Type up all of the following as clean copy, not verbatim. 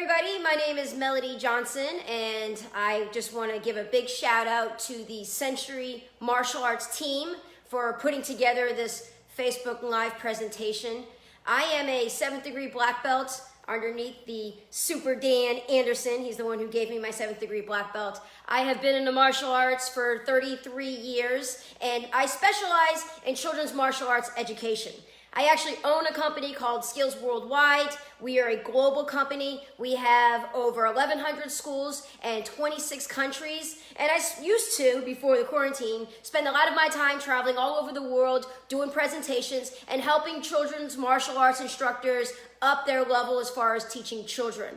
everybody, my name is Melody Johnson, and I just want to give a big shout out to the Century Martial Arts team for putting together this Facebook Live presentation. I am a 7th degree black belt underneath the Super Dan Anderson. He's the one who gave me my 7th degree black belt. I have been in the martial arts for 33 years, and I specialize in children's martial arts education. I actually own a company called SKILLZ Worldwide. We are a global company. We have over 1,100 schools and 26 countries. And I used to, before the quarantine, spend a lot of my time traveling all over the world, doing presentations and helping children's martial arts instructors up their level as far as teaching children.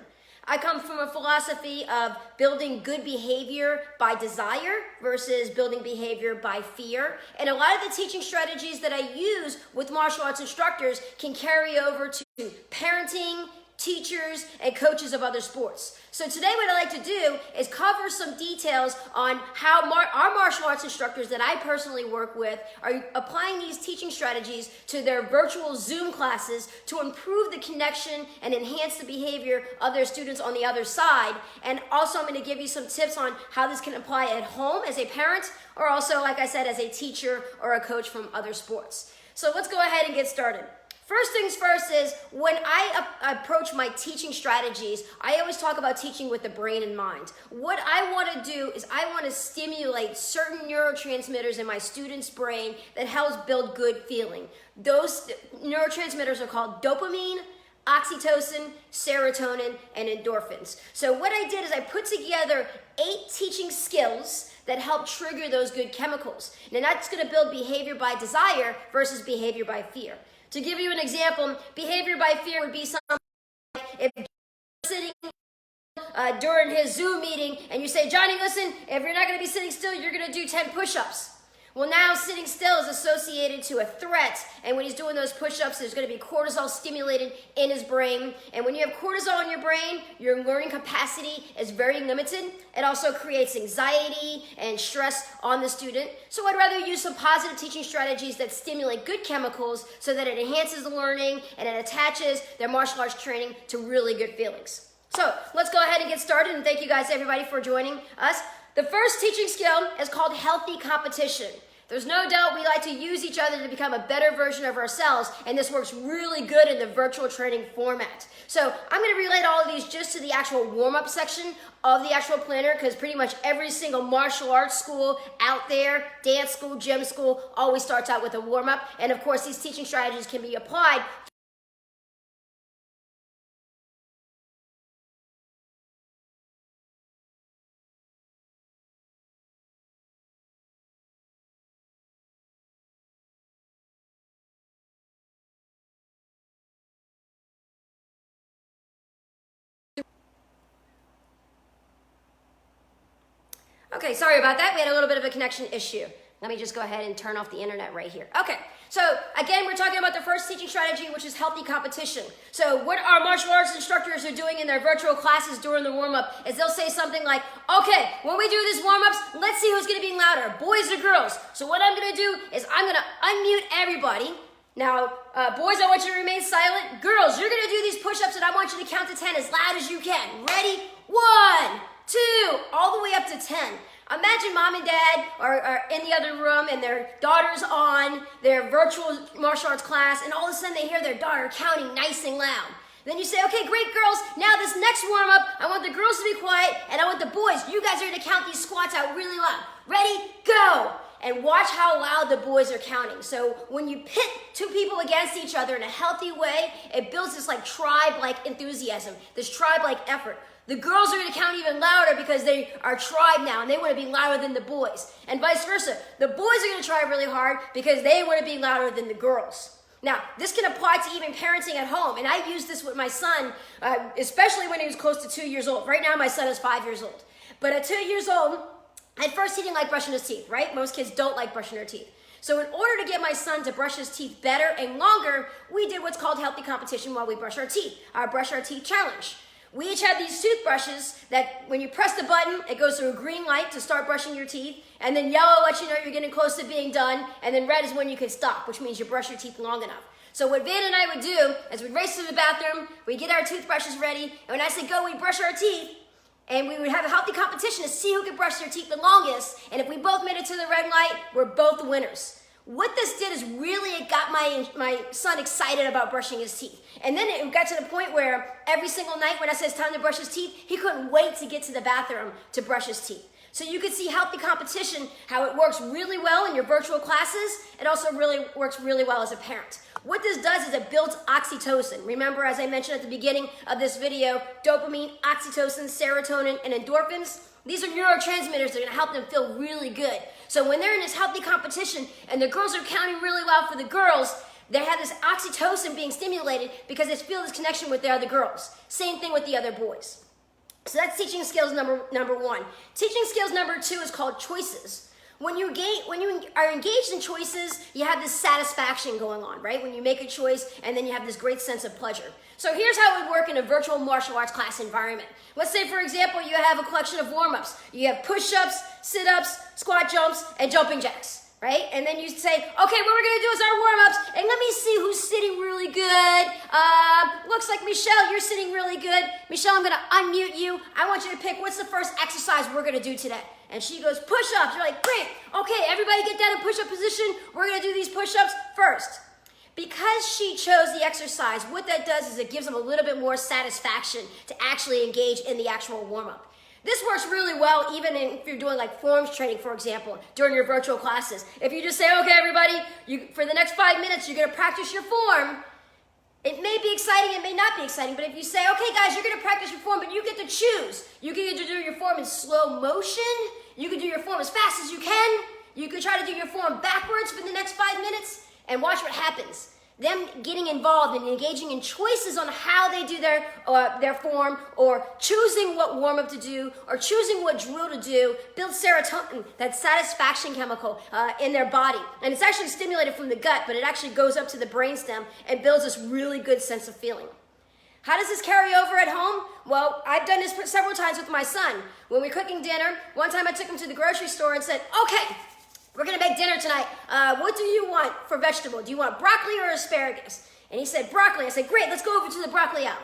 I come from a philosophy of building good behavior by desire versus building behavior by fear. And a lot of the teaching strategies that I use with martial arts instructors can carry over to parenting, teachers, and coaches of other sports. So today what I'd like to do is cover some details on how our martial arts instructors that I personally work with are applying these teaching strategies to their virtual Zoom classes to improve the connection and enhance the behavior of their students on the other side. And also I'm going to give you some tips on how this can apply at home as a parent, or also, like I said, as a teacher or a coach from other sports. So let's go ahead and get started. First things first is, when I approach my teaching strategies, I always talk about teaching with the brain in mind. What I want to do is I want to stimulate certain neurotransmitters in my student's brain that helps build good feeling. Those neurotransmitters are called dopamine, oxytocin, serotonin, and endorphins. So what I did is I put together 8 teaching skills that help trigger those good chemicals. Now that's going to build behavior by desire versus behavior by fear. To give you an example, behavior by fear would be something like if you're sitting during his Zoom meeting and you say, Johnny, listen, if you're not going to be sitting still, you're going to do 10 push-ups. Well, now sitting still is associated to a threat, and when he's doing those push-ups, there's going to be cortisol stimulated in his brain. And when you have cortisol in your brain, your learning capacity is very limited. It also creates anxiety and stress on the student. So I'd rather use some positive teaching strategies that stimulate good chemicals so that it enhances the learning and it attaches their martial arts training to really good feelings. So let's go ahead and get started, and thank you guys, everybody, for joining us. The first teaching skill is called healthy competition. There's no doubt we like to use each other to become a better version of ourselves, and this works really good in the virtual training format. So I'm going to relate all of these just to the actual warm-up section of the actual planner, because pretty much every single martial arts school out there, dance school, gym school, always starts out with a warm-up. And of course, these teaching strategies can be applied. Okay, sorry about that. We had a little bit of a connection issue. Let me just go ahead and turn off the internet right here. Okay, so again, we're talking about the first teaching strategy, which is healthy competition. So what our martial arts instructors are doing in their virtual classes during the warm-up is they'll say something like, okay, when we do these warm-ups, let's see who's going to be louder, boys or girls. So what I'm going to do is I'm going to unmute everybody. Now, boys, I want you to remain silent. Girls, you're going to do these push-ups, and I want you to count to 10 as loud as you can. Ready? 1, 2, all the way up to 10. Imagine mom and dad are in the other room and their daughter's on their virtual martial arts class, and all of a sudden they hear their daughter counting nice and loud. Then you say, okay, great, girls, now this next warm-up, I want the girls to be quiet, and I want the boys, you guys are going to count these squats out really loud. Ready? Go! And watch how loud the boys are counting. So when you pit 2 people against each other in a healthy way, it builds this like tribe-like enthusiasm, this tribe-like effort. The girls are going to count even louder because they are tribe now and they want to be louder than the boys. And vice versa. The boys are going to try really hard because they want to be louder than the girls. Now, this can apply to even parenting at home. And I used this with my son, especially when he was close to 2 years old. Right now, my son is 5 years old. But at 2 years old, at first he didn't like brushing his teeth, right? Most kids don't like brushing their teeth. So in order to get my son to brush his teeth better and longer, we did what's called healthy competition while we brush our teeth, our brush our teeth challenge. We each have these toothbrushes that when you press the button, it goes through a green light to start brushing your teeth, and then yellow lets you know you're getting close to being done, and then red is when you can stop, which means you brush your teeth long enough. So what Van and I would do is we'd race to the bathroom, we'd get our toothbrushes ready, and when I say go, we'd brush our teeth, and we would have a healthy competition to see who could brush their teeth the longest, and if we both made it to the red light, we're both the winners. What this did is really it got my son excited about brushing his teeth. And then it got to the point where every single night when I said it's time to brush his teeth, he couldn't wait to get to the bathroom to brush his teeth. So you could see healthy competition, how it works really well in your virtual classes. It also really works really well as a parent. What this does is it builds oxytocin. Remember, as I mentioned at the beginning of this video, dopamine, oxytocin, serotonin, and endorphins. These are neurotransmitters that are gonna help them feel really good. So when they're in this healthy competition and the girls are counting really well for the girls, they have this oxytocin being stimulated because they feel this connection with the other girls. Same thing with the other boys. So that's teaching skills number one. Teaching skills number two is called choices. When you are engaged in choices, you have this satisfaction going on, right? When you make a choice and then you have this great sense of pleasure. So here's how it would work in a virtual martial arts class environment. Let's say, for example, you have a collection of warm-ups. You have push-ups, sit-ups, squat jumps, and jumping jacks, right? And then you say, okay, what we're gonna do is our warm-ups, and let me see who's sitting really good. Looks like Michelle, you're sitting really good. Michelle, I'm gonna unmute you. I want you to pick what's the first exercise we're gonna do today. And she goes, push-ups. You're like, great. Okay, everybody get down in push-up position. We're gonna do these push-ups first. Because she chose the exercise, what that does is it gives them a little bit more satisfaction to actually engage in the actual warm-up. This works really well even if you're doing like forms training, for example, during your virtual classes. If you just say, okay, everybody, for the next 5 minutes, you're gonna practice your form. It may be exciting, it may not be exciting, but if you say, okay, guys, you're gonna practice your form, but you get to choose. You get to do your form in slow motion. You can do your form as fast as you can. You could try to do your form backwards for the next 5 minutes. And watch what happens. Them getting involved and engaging in choices on how they do their form, or choosing what warm-up to do, or choosing what drill to do, builds serotonin, that satisfaction chemical in their body. And it's actually stimulated from the gut, but it actually goes up to the brainstem and builds this really good sense of feeling. How does this carry over at home? Well, I've done this several times with my son. When we're cooking dinner, one time I took him to the grocery store and said, okay, we're gonna make dinner tonight. What do you want for vegetable? Do you want broccoli or asparagus? And he said, broccoli. I said, great, let's go over to the broccoli aisle.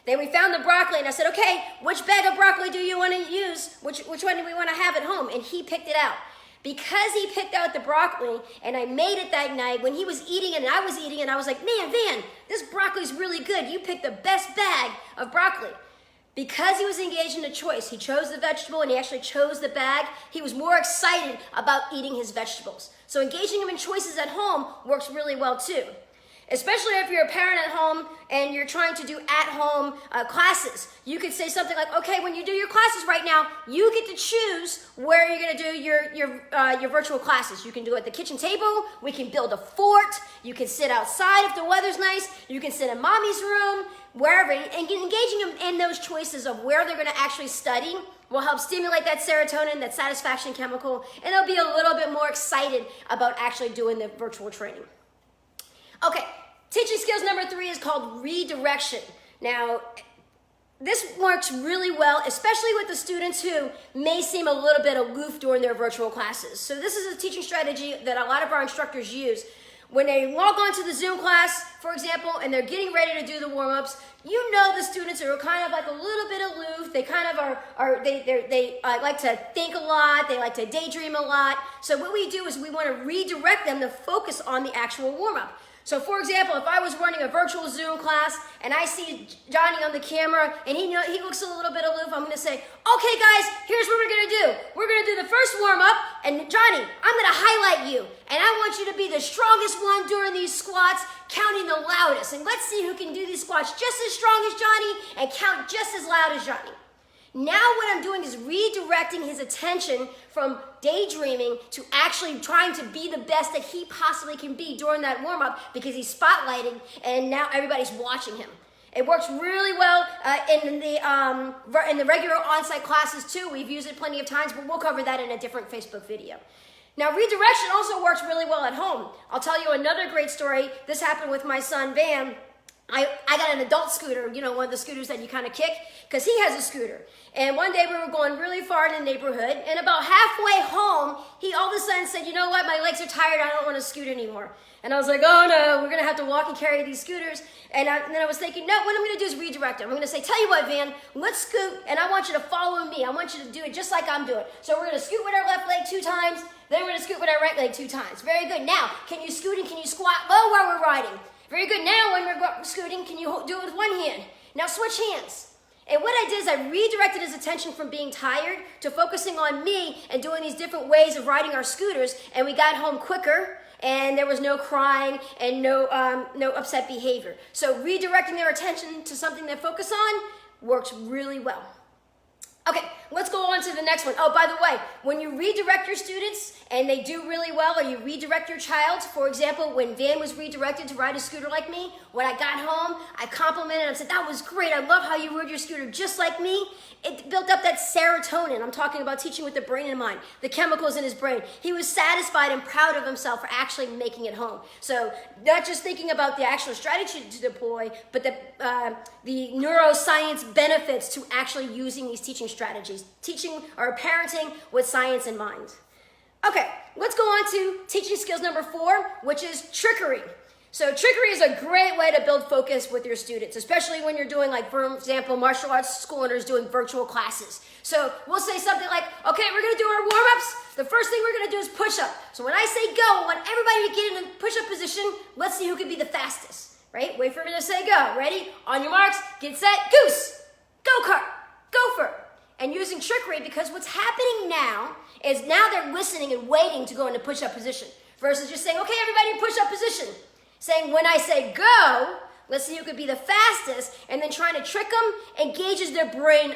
Then we found the broccoli and I said, okay, which bag of broccoli do you wanna use? Which one do we wanna have at home? And he picked it out. Because he picked out the broccoli and I made it that night, when he was eating it and I was eating it, I was like, man, Van, this broccoli's really good. You picked the best bag of broccoli. Because he was engaged in a choice, he chose the vegetable and he actually chose the bag, he was more excited about eating his vegetables. So engaging him in choices at home works really well too. Especially if you're a parent at home and you're trying to do at-home classes. You could say something like, okay, when you do your classes right now, you get to choose where you're gonna do your virtual classes. You can do it at the kitchen table, we can build a fort, you can sit outside if the weather's nice, you can sit in mommy's room, wherever. And engaging them in those choices of where they're gonna actually study will help stimulate that serotonin, that satisfaction chemical, and they'll be a little bit more excited about actually doing the virtual training. Okay, teaching skills number 3 is called redirection. Now, this works really well, especially with the students who may seem a little bit aloof during their virtual classes. So this is a teaching strategy that a lot of our instructors use. When they log on to the Zoom class, for example, and they're getting ready to do the warm-ups, you know the students are kind of like a little bit aloof. They kind of they like to think a lot. They like to daydream a lot. So what we do is we want to redirect them to focus on the actual warm-up. So for example, if I was running a virtual Zoom class and I see Johnny on the camera and he looks a little bit aloof, I'm gonna say, okay guys, here's what we're gonna do. We're gonna do the first warm-up, and Johnny, I'm gonna highlight you. And I want you to be the strongest one during these squats, counting the loudest. And let's see who can do these squats just as strong as Johnny and count just as loud as Johnny. Now what I'm doing is redirecting his attention from daydreaming to actually trying to be the best that he possibly can be during that warm-up, because he's spotlighting and now everybody's watching him. It works really well in the regular on-site classes too. We've used it plenty of times, but we'll cover that in a different Facebook video. Now, redirection also works really well at home. I'll tell you another great story. This happened with my son, Van. I got an adult scooter, you know, one of the scooters that you kind of kick, because he has a scooter. And one day we were going really far in the neighborhood, and about halfway home, he all of a sudden said, you know what, my legs are tired, I don't want to scoot anymore. And I was like, oh no, we're going to have to walk and carry these scooters. And then I was thinking, no, what I'm going to do is redirect him. I'm going to say, tell you what, Van, let's scoot, and I want you to follow me. I want you to do it just like I'm doing. So we're going to scoot with our left leg 2 times, then we're going to scoot with our right leg 2 times. Very good. Now, can you scoot and can you squat low while we're riding? Very good. Now, when we're scooting, can you do it with one hand? Now, switch hands. And what I did is I redirected his attention from being tired to focusing on me and doing these different ways of riding our scooters, and we got home quicker, and there was no crying and no upset behavior. So redirecting their attention to something they focus on works really well. Okay, let's go on to the next one. Oh, by the way, when you redirect your students and they do really well, or you redirect your child, for example, when Van was redirected to ride a scooter like me, when I got home, I complimented him and said, that was great, I love how you rode your scooter just like me. It built up that serotonin. I'm talking about teaching with the brain in mind, the chemicals in his brain. He was satisfied and proud of himself for actually making it home. So not just thinking about the actual strategy to deploy, but the neuroscience benefits to actually using these teaching strategies, teaching or parenting with science in mind. Okay, let's go on to teaching skills number 4, which is trickery. So trickery is a great way to build focus with your students, especially when you're doing, like, for example, martial arts school owners doing virtual classes. So we'll say something like, okay, we're gonna do our warm-ups. The first thing we're gonna do is push up. So when I say go, I want everybody to get in a push-up position. Let's see who can be the fastest, right? Wait for me to say go. Ready? On your marks, get set, goose, go-kart, gopher. And using trickery, because what's happening now is now they're listening and waiting to go into push-up position versus just saying, okay, everybody in push-up position. Saying, when I say go, let's see who could be the fastest, and then trying to trick them engages their brain,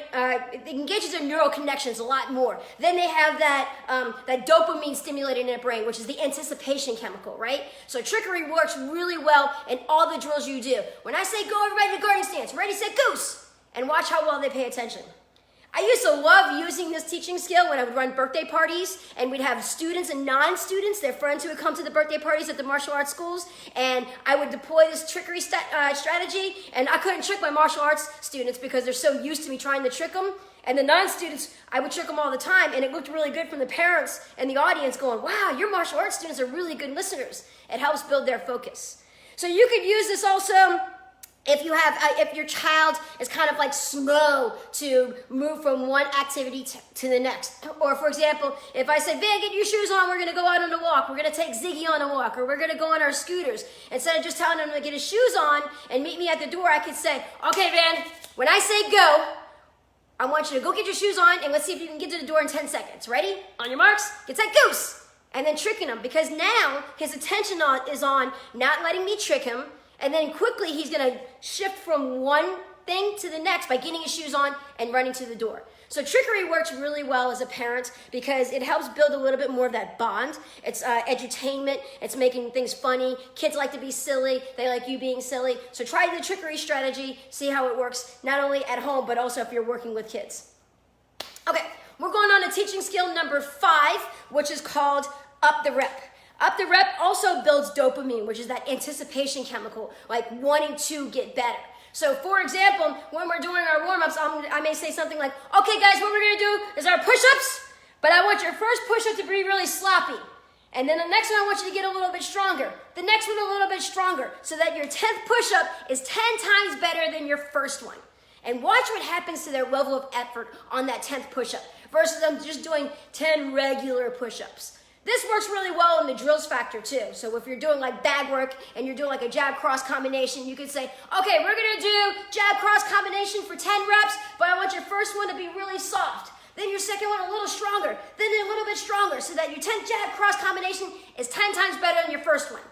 engages their neural connections a lot more. Then they have that dopamine stimulated in their brain, which is the anticipation chemical, right? So trickery works really well in all the drills you do. When I say go, everybody to guarding stance. Ready, set, goose. And watch how well they pay attention. I used to love using this teaching skill when I would run birthday parties, and we'd have students and non-students, their friends who would come to the birthday parties at the martial arts schools, and I would deploy this trickery strategy, and I couldn't trick my martial arts students because they're so used to me trying to trick them, and the non-students, I would trick them all the time, and it looked really good from the parents and the audience going, wow, your martial arts students are really good listeners. It helps build their focus. So you could use this also if your child is kind of like slow to move from one activity to the next. Or for example, if I say, Van, get your shoes on, we're gonna go out on a walk, we're gonna take Ziggy on a walk, or we're gonna go on our scooters. Instead of just telling him to get his shoes on and meet me at the door, I could say, okay, Van, when I say go, I want you to go get your shoes on, and let's see if you can get to the door in 10 seconds. Ready? On your marks, get set, goose. And then tricking him, because now his attention is on not letting me trick him, and then quickly he's gonna shift from one thing to the next by getting his shoes on and running to the door. So trickery works really well as a parent because it helps build a little bit more of that bond. It's edutainment, it's making things funny. Kids like to be silly, they like you being silly. So try the trickery strategy, see how it works, not only at home, but also if you're working with kids. Okay, we're going on to teaching skill number 5, which is called up the rep. Up the rep also builds dopamine, which is that anticipation chemical, like wanting to get better. So for example, when we're doing our warm-ups, I may say something like, okay guys, what we're gonna do is our push-ups, but I want your first push-up to be really sloppy. And then the next one, I want you to get a little bit stronger. The next one, a little bit stronger, so that your 10th push-up is 10 times better than your first one. And watch what happens to their level of effort on that 10th push-up versus them just doing 10 regular push-ups. This works really well in the drills factor too. So if you're doing like bag work and you're doing like a jab cross combination, you could say, okay, we're gonna do jab cross combination for 10 reps, but I want your first one to be really soft. Then your second one a little stronger, then a little bit stronger, so that your 10th jab cross combination is 10 times better than your first one.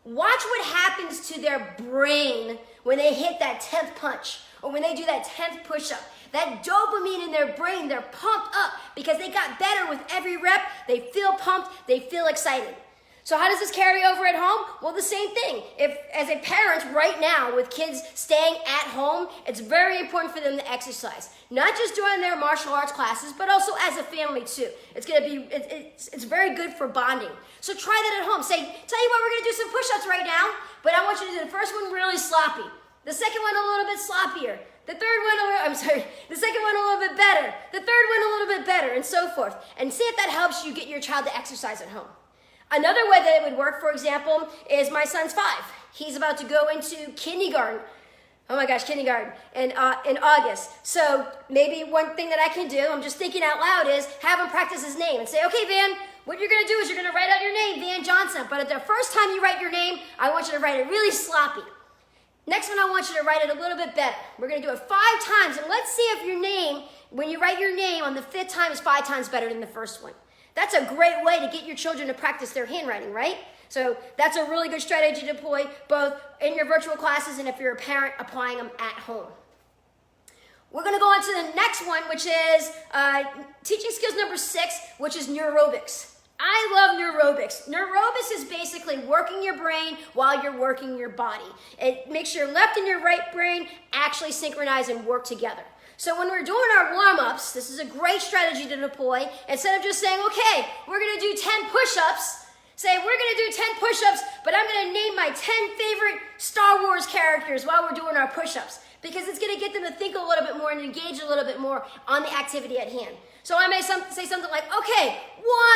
Watch what happens to their brain when they hit that 10th punch or when they do that 10th push-up. That dopamine in their brain, they're pumped up because they got better with every rep. They feel pumped, they feel excited. So how does this carry over at home? Well, the same thing. If, as a parent right now with kids staying at home, it's very important for them to exercise. Not just during their martial arts classes, but also as a family too. It's very good for bonding. So try that at home. Say, tell you what, we're gonna do some push-ups right now, but I want you to do the first one really sloppy. The second one a little bit sloppier. The second one a little bit better. The third one a little bit better, and so forth. And see if that helps you get your child to exercise at home. Another way that it would work, for example, is my son's 5. He's about to go into kindergarten. Oh my gosh, kindergarten in August. So maybe one thing that I can do, I'm just thinking out loud, is have him practice his name and say, okay, Van, what you're gonna do is you're gonna write out your name, Van Johnson, but the first time you write your name, I want you to write it really sloppy. Next one, I want you to write it a little bit better. We're gonna do it 5 times, and let's see if your name, when you write your name on the 5th time, is 5 times better than the first one. That's a great way to get your children to practice their handwriting, right? So that's a really good strategy to deploy both in your virtual classes and if you're a parent, applying them at home. We're gonna go on to the next one, which is teaching skills number 6, which is neurobics. I love neurobics. Neurobics is basically working your brain while you're working your body. It makes your left and your right brain actually synchronize and work together. So when we're doing our warm-ups, this is a great strategy to deploy. Instead of just saying, okay, we're gonna do 10 push-ups, say we're gonna do 10 push-ups, but I'm gonna name my 10 favorite Star Wars characters while we're doing our push-ups, because it's gonna get them to think a little bit more and engage a little bit more on the activity at hand. So I may say something like, okay,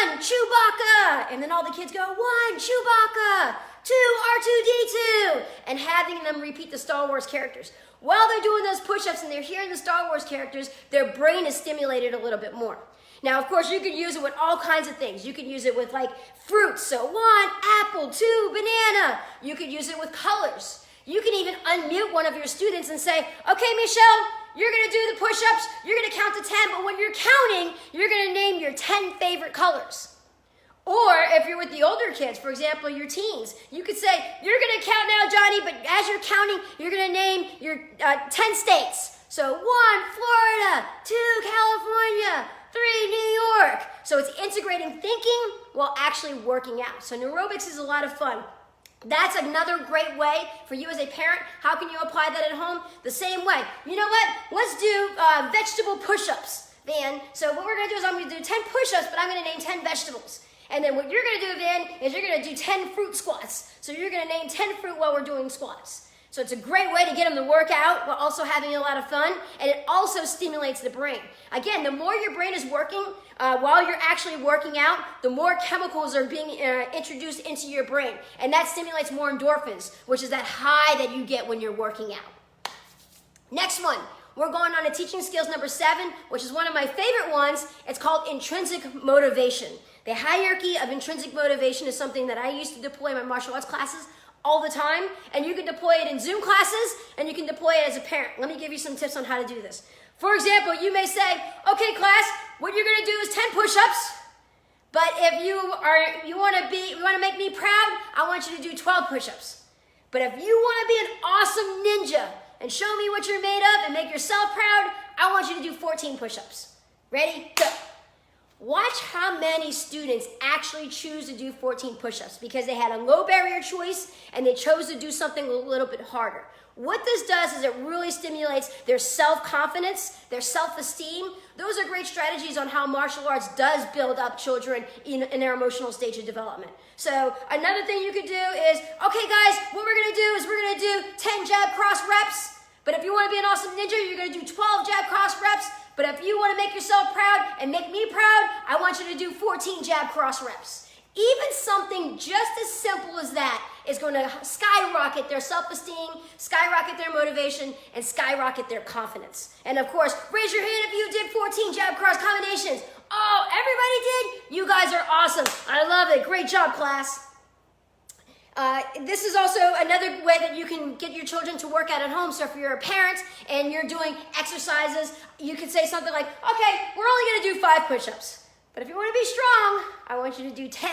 1, Chewbacca, and then all the kids go, 1, Chewbacca, 2, R2-D2, and having them repeat the Star Wars characters. While they're doing those push-ups and they're hearing the Star Wars characters, their brain is stimulated a little bit more. Now, of course, you could use it with all kinds of things. You could use it with like fruits, so 1, apple, 2, banana. You could use it with colors. You can even unmute one of your students and say, okay, Michelle, you're gonna do the push-ups, you're gonna count to 10, but when you're counting, you're gonna name your 10 favorite colors. Or if you're with the older kids, for example, your teens, you could say, you're gonna count now, Johnny, but as you're counting, you're gonna name your 10 states. So 1, Florida, 2, California, 3, New York. So it's integrating thinking while actually working out. So neurobics is a lot of fun. That's another great way for you as a parent. How can you apply that at home? The same way. You know what? Let's do vegetable push-ups, Van. So what we're gonna do is I'm gonna do 10 push-ups, but I'm gonna name 10 vegetables. And then what you're gonna do, Van, is you're gonna do 10 fruit squats. So you're gonna name 10 fruit while we're doing squats. So it's a great way to get them to work out while also having a lot of fun, and it also stimulates the brain. Again, the more your brain is working while you're actually working out, the more chemicals are being introduced into your brain, and that stimulates more endorphins, which is that high that you get when you're working out. Next one, we're going on to teaching skills number 7, which is one of my favorite ones. It's called intrinsic motivation. The hierarchy of intrinsic motivation is something that I used to deploy in my martial arts classes all the time, and you can deploy it in Zoom classes, and you can deploy it as a parent. Let me give you some tips on how to do this. For example, you may say, okay, class, what you're gonna do is 10 push-ups, but if you wanna make me proud, I want you to do 12 push-ups. But if you wanna be an awesome ninja and show me what you're made of and make yourself proud, I want you to do 14 push-ups. Ready? Go. Watch how many students actually choose to do 14 push-ups because they had a low barrier choice and they chose to do something a little bit harder. What this does is it really stimulates their self-confidence, their self-esteem. Those are great strategies on how martial arts does build up children in their emotional stage of development. So another thing you could do is, okay guys, what we're gonna do is we're gonna do 10 jab cross reps, but if you wanna be an awesome ninja, you're gonna do 12 jab cross reps. But if you want to make yourself proud and make me proud, I want you to do 14 jab cross reps. Even something just as simple as that is going to skyrocket their self-esteem, skyrocket their motivation, and skyrocket their confidence. And of course, raise your hand if you did 14 jab cross combinations. Oh, everybody did? You guys are awesome. I love it. Great job, class. This is also another way that you can get your children to work out at home. So if you're a parent and you're doing exercises, you could say something like, okay, we're only gonna do 5 push-ups. But if you wanna be strong, I want you to do 10.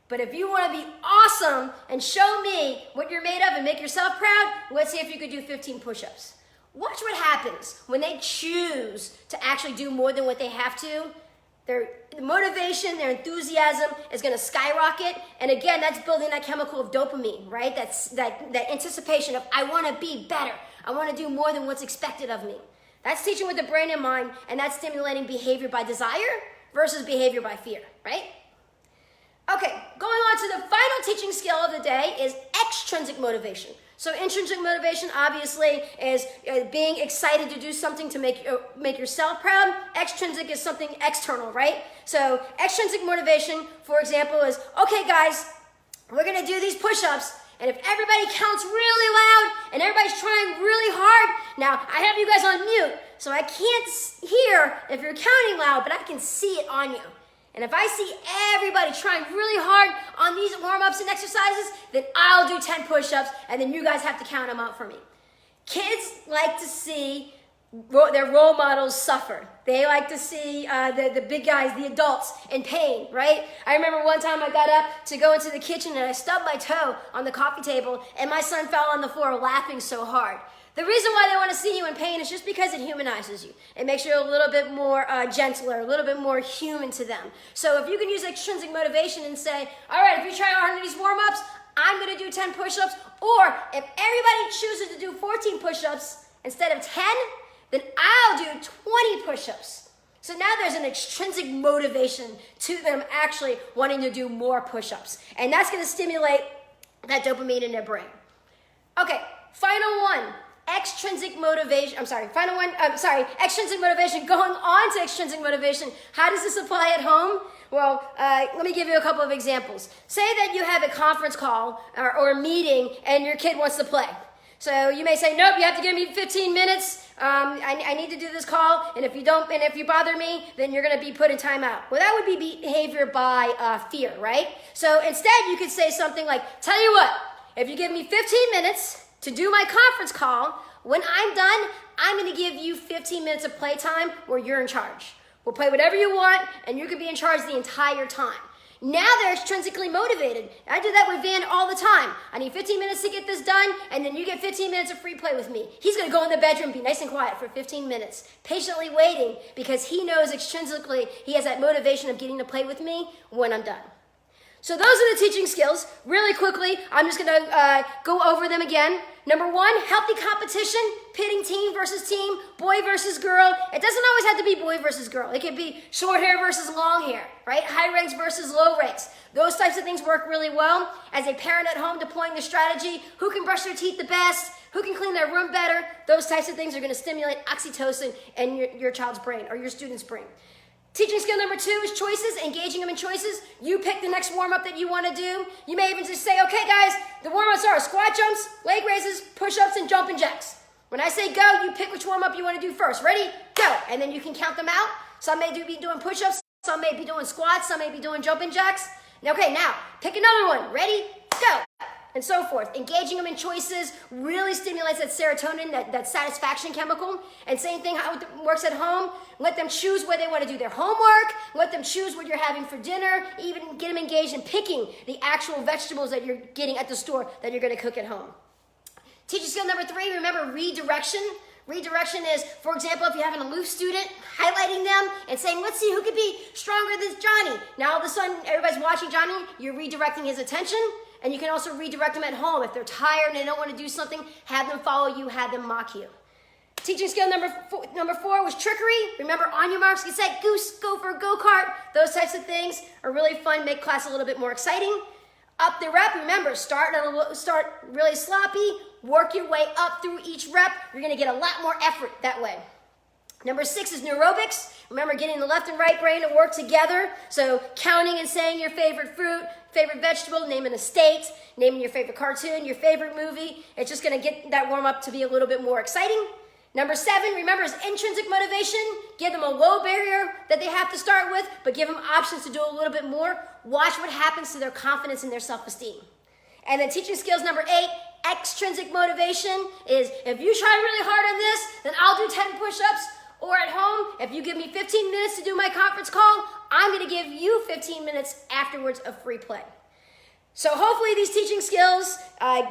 But if you wanna be awesome and show me what you're made of and make yourself proud, let's see if you could do 15 push-ups. Watch what happens when they choose to actually do more than what they have to. Their motivation, their enthusiasm is going to skyrocket. And again, that's building that chemical of dopamine, right? That's that anticipation of, I want to be better. I want to do more than what's expected of me. That's teaching with the brain in mind, and that's stimulating behavior by desire versus behavior by fear, right? Okay, going on to the final teaching skill of the day is extrinsic motivation. So intrinsic motivation obviously is being excited to do something to make yourself proud. Extrinsic is something external, right? So extrinsic motivation, for example, is, okay guys, we're gonna do these push-ups, and if everybody counts really loud and everybody's trying really hard, now I have you guys on mute, so I can't hear if you're counting loud, but I can see it on you. And if I see everybody trying really hard on these warm-ups and exercises, then I'll do 10 push-ups, and then you guys have to count them out for me. Kids like to see their role models suffer. They like to see the big guys, the adults, in pain, right? I remember one time I got up to go into the kitchen and I stubbed my toe on the coffee table, and my son fell on the floor laughing so hard. The reason why they want to see you in pain is just because it humanizes you. It makes you a little bit more gentler, a little bit more human to them. So if you can use extrinsic motivation and say, all right, if you try hard on these warm-ups, I'm going to do 10 push-ups. Or if everybody chooses to do 14 push-ups instead of 10, then I'll do 20 push-ups. So now there's an extrinsic motivation to them actually wanting to do more push-ups. And that's going to stimulate that dopamine in their brain. Okay, final one. Extrinsic motivation, extrinsic motivation. Going on to extrinsic motivation, how does this apply at home? Well, let me give you a couple of examples. Say that you have a conference call or a meeting and your kid wants to play. So you may say, nope, you have to give me 15 minutes. I need to do this call, and if you bother me, then you're going to be put in timeout. Well, that would be behavior by fear, right? So instead, you could say something like, tell you what, if you give me 15 minutes to do my conference call, when I'm done, I'm going to give you 15 minutes of playtime where you're in charge. We'll play whatever you want, and you can be in charge the entire time. Now they're extrinsically motivated. I do that with Van all the time. I need 15 minutes to get this done, and then you get 15 minutes of free play with me. He's going to go in the bedroom, be nice and quiet for 15 minutes, patiently waiting, because he knows extrinsically he has that motivation of getting to play with me when I'm done. So those are the teaching skills. Really quickly, I'm just going to go over them again. Number one, healthy competition, pitting team versus team, boy versus girl. It doesn't always have to be boy versus girl. It could be short hair versus long hair, right? High ranks versus low ranks. Those types of things work really well. As a parent at home deploying the strategy, who can brush their teeth the best, who can clean their room better, those types of things are going to stimulate oxytocin in your child's brain or your student's brain. Teaching skill number two is choices, engaging them in choices. You pick the next warm-up that you want to do. You may even just say, okay guys, the warm-ups are squat jumps, leg raises, push-ups, and jumping jacks. When I say go, you pick which warm-up you want to do first. Ready? Go. And then you can count them out. Some may be doing push-ups, some may be doing squats, some may be doing jumping jacks. Okay, now pick another one. Ready? Go. And so forth. Engaging them in choices really stimulates that serotonin, that satisfaction chemical. And same thing how it works at home. Let them choose where they want to do their homework. Let them choose what you're having for dinner. Even get them engaged in picking the actual vegetables that you're getting at the store that you're going to cook at home. Teaching skill number three, remember redirection. Redirection is, for example, if you have an aloof student, highlighting them and saying, let's see who could be stronger than Johnny. Now all of a sudden, everybody's watching Johnny, you're redirecting his attention. And you can also redirect them at home. If they're tired and they don't want to do something, have them follow you, have them mock you. Teaching skill number four was trickery. Remember, on your marks, get set, goose, go for a go-kart. Those types of things are really fun, make class a little bit more exciting. Up the rep, remember, start really sloppy, work your way up through each rep. You're going to get a lot more effort that way. Number 6 is Neobux. Remember, getting the left and right brain to work together. So counting and saying your favorite fruit, favorite vegetable, naming a state, naming your favorite cartoon, your favorite movie. It's just going to get that warm-up to be a little bit more exciting. Number 7, remember, is intrinsic motivation. Give them a low barrier that they have to start with, but give them options to do a little bit more. Watch what happens to their confidence and their self-esteem. And then teaching skills number 8, extrinsic motivation, is if you try really hard on this, then I'll do 10 push-ups. Or at home, if you give me 15 minutes to do my conference call, I'm going to give you 15 minutes afterwards of free play. So hopefully these teaching skills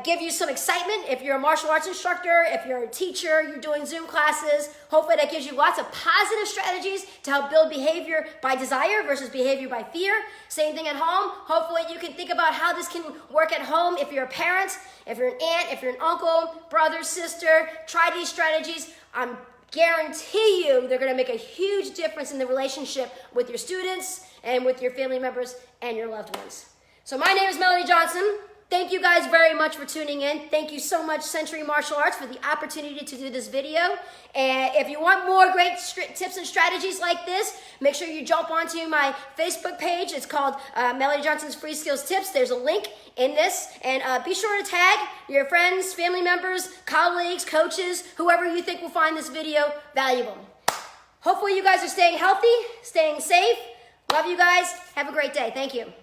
give you some excitement. If you're a martial arts instructor, if you're a teacher, you're doing Zoom classes, hopefully that gives you lots of positive strategies to help build behavior by desire versus behavior by fear. Same thing at home. Hopefully you can think about how this can work at home if you're a parent, if you're an aunt, if you're an uncle, brother, sister. Try these strategies. I'm guarantee you they're going to make a huge difference in the relationship with your students and with your family members and your loved ones. So my name is Melody Johnson. Thank you guys very much for tuning in. Thank you so much, Century Martial Arts, for the opportunity to do this video. And if you want more great tips and strategies like this, make sure you jump onto my Facebook page. It's called Melody Johnson's Free Skills Tips. There's a link in this. And be sure to tag your friends, family members, colleagues, coaches, whoever you think will find this video valuable. Hopefully you guys are staying healthy, staying safe. Love you guys. Have a great day. Thank you.